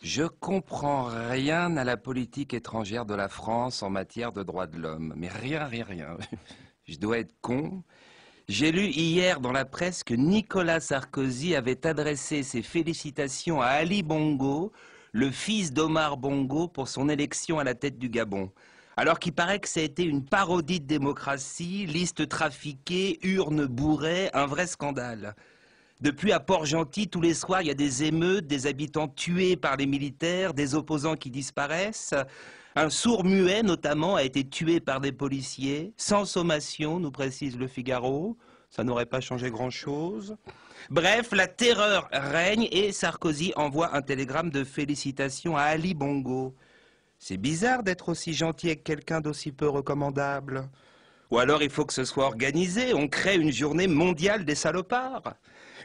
Je comprends rien à la politique étrangère de la France en matière de droits de l'homme. Mais rien. Je dois être con. J'ai lu hier dans la presse que Nicolas Sarkozy avait adressé ses félicitations à Ali Bongo, le fils d'Omar Bongo, pour son élection à la tête du Gabon. Alors qu'il paraît que ça a été une parodie de démocratie, liste trafiquée, urne bourrée, un vrai scandale. Depuis, à Port-Gentil, tous les soirs, il y a des émeutes, des habitants tués par les militaires, des opposants qui disparaissent. Un sourd-muet, notamment, a été tué par des policiers, sans sommation, nous précise Le Figaro. Ça n'aurait pas changé grand-chose. Bref, la terreur règne et Sarkozy envoie un télégramme de félicitations à Ali Bongo. C'est bizarre d'être aussi gentil avec quelqu'un d'aussi peu recommandable. Ou alors il faut que ce soit organisé, on crée une journée mondiale des salopards.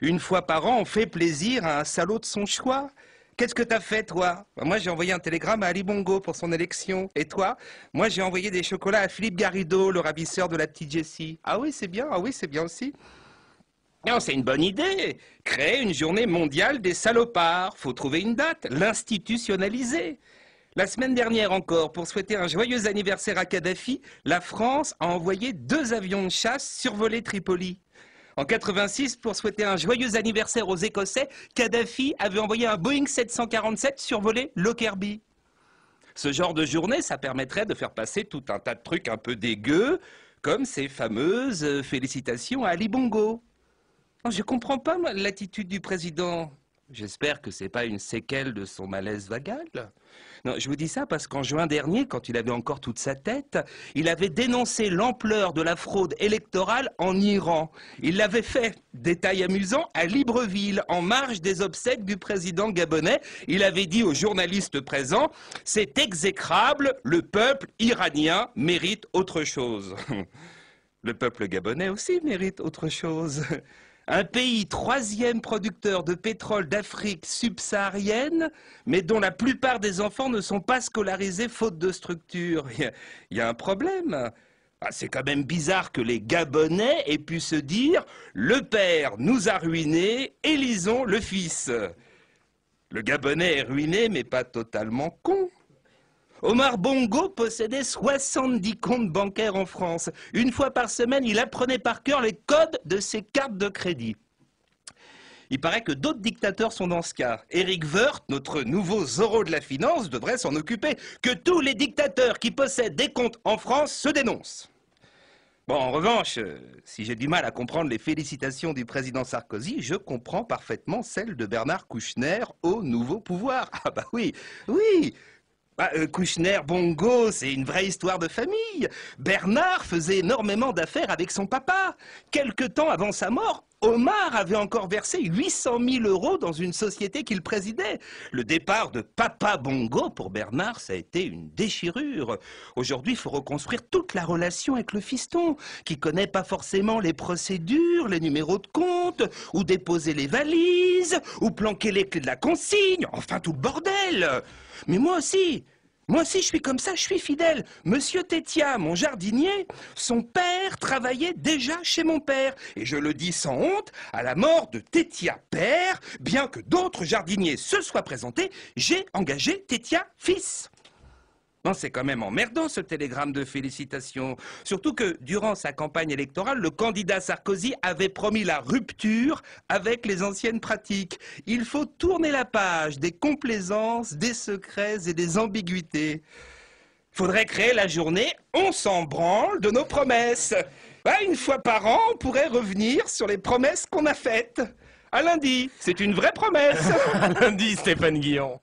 Une fois par an, on fait plaisir à un salaud de son choix. Qu'est-ce que t'as fait, toi? Moi, j'ai envoyé un télégramme à Ali Bongo pour son élection. Et toi? Moi, j'ai envoyé des chocolats à Philippe Garrido, le ravisseur de la petite Jessie. Ah oui, c'est bien aussi. Non, c'est une bonne idée. Créer une journée mondiale des salopards. Faut trouver une date, l'institutionnaliser. La semaine dernière encore, pour souhaiter un joyeux anniversaire à Kadhafi, la France a envoyé 2 avions de chasse survoler Tripoli. En 86, pour souhaiter un joyeux anniversaire aux Écossais, Kadhafi avait envoyé un Boeing 747 survoler Lockerbie. Ce genre de journée, ça permettrait de faire passer tout un tas de trucs un peu dégueux, comme ces fameuses félicitations à Ali Bongo. Non, je comprends pas, moi, l'attitude du président. J'espère que c'est pas une séquelle de son malaise vagal. Non, je vous dis ça parce qu'en juin dernier, quand il avait encore toute sa tête, il avait dénoncé l'ampleur de la fraude électorale en Iran. Il l'avait fait, détail amusant, à Libreville, en marge des obsèques du président gabonais. Il avait dit aux journalistes présents « C'est exécrable, le peuple iranien mérite autre chose. » Le peuple gabonais aussi mérite autre chose. Un pays 3e producteur de pétrole d'Afrique subsaharienne, mais dont la plupart des enfants ne sont pas scolarisés faute de structure. Il y a un problème. Ah, c'est quand même bizarre que les Gabonais aient pu se dire « Le père nous a ruinés, élisons le fils ». Le Gabonais est ruiné, mais pas totalement con. Omar Bongo possédait 70 comptes bancaires en France. Une fois par semaine, il apprenait par cœur les codes de ses cartes de crédit. Il paraît que d'autres dictateurs sont dans ce cas. Éric Woerth, notre nouveau Zorro de la finance, devrait s'en occuper. Que tous les dictateurs qui possèdent des comptes en France se dénoncent. Bon, en revanche, si j'ai du mal à comprendre les félicitations du président Sarkozy, je comprends parfaitement celles de Bernard Kouchner au nouveau pouvoir. Ah bah oui. Kouchner, Bongo, c'est une vraie histoire de famille. Bernard faisait énormément d'affaires avec son papa. Quelque temps avant sa mort, Omar avait encore versé 800 000 € dans une société qu'il présidait. Le départ de Papa Bongo, pour Bernard, ça a été une déchirure. Aujourd'hui, il faut reconstruire toute la relation avec le fiston, qui connaît pas forcément les procédures, les numéros de compte, ou déposer les valises, ou planquer les clés de la consigne, enfin tout le bordel. Mais moi aussi, je suis comme ça, je suis fidèle. Monsieur Tétia, mon jardinier, son père travaillait déjà chez mon père. Et je le dis sans honte, à la mort de Tétia père, bien que d'autres jardiniers se soient présentés, j'ai engagé Tétia fils. Non, c'est quand même emmerdant ce télégramme de félicitations. Surtout que, durant sa campagne électorale, le candidat Sarkozy avait promis la rupture avec les anciennes pratiques. Il faut tourner la page des complaisances, des secrets et des ambiguïtés. Faudrait créer la journée « On s'en branle de nos promesses ». Une fois par an, on pourrait revenir sur les promesses qu'on a faites. À lundi, c'est une vraie promesse. À lundi, Stéphane Guillon.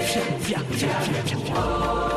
Fia, fia, fia, fia, fia, fia.